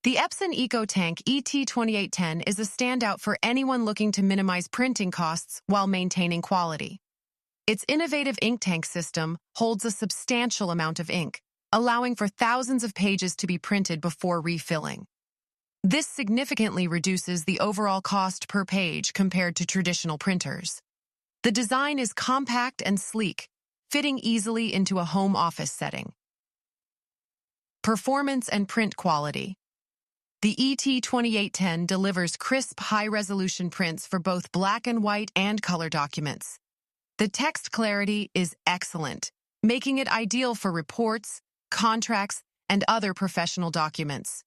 The Epson EcoTank ET-2810 is a standout for anyone looking to minimize printing costs while maintaining quality. Its innovative ink tank system holds a substantial amount of ink, allowing for thousands of pages to be printed before refilling. This significantly reduces the overall cost per page compared to traditional printers. The design is compact and sleek, fitting easily into a home office setting. Performance and print quality. The ET-2810 delivers crisp, high-resolution prints for both black and white and color documents. The text clarity is excellent, making it ideal for reports, contracts, and other professional documents.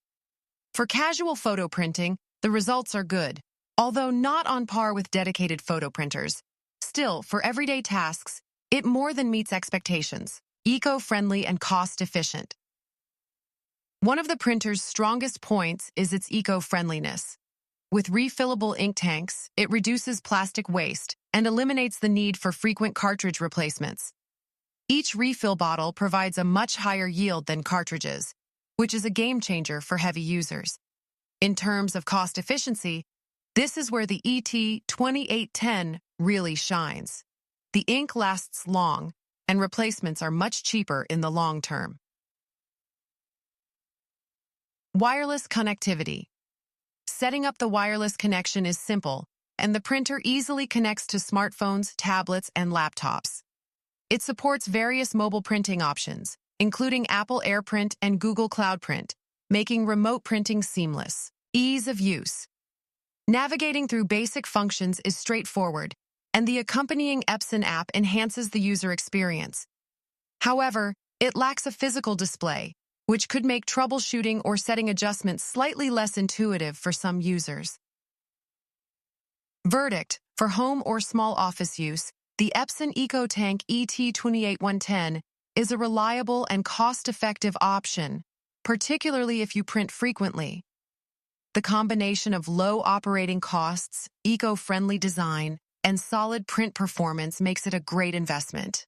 For casual photo printing, the results are good, although not on par with dedicated photo printers. Still, for everyday tasks, it more than meets expectations, eco-friendly and cost-efficient. One of the printer's strongest points is its eco-friendliness. With refillable ink tanks, it reduces plastic waste and eliminates the need for frequent cartridge replacements. Each refill bottle provides a much higher yield than cartridges, which is a game-changer for heavy users. In terms of cost efficiency, this is where the ET-2810 really shines. The ink lasts long, and replacements are much cheaper in the long term. Wireless connectivity. Setting up the wireless connection is simple, and the printer easily connects to smartphones, tablets, and laptops. It supports various mobile printing options, including Apple AirPrint and Google Cloud Print, making remote printing seamless. Ease of use. Navigating through basic functions is straightforward, and the accompanying Epson app enhances the user experience. However, it lacks a physical display, which could make troubleshooting or setting adjustments slightly less intuitive for some users. Verdict: for home or small office use, the Epson EcoTank ET-2810 is a reliable and cost-effective option, particularly if you print frequently. The combination of low operating costs, eco-friendly design, and solid print performance makes it a great investment.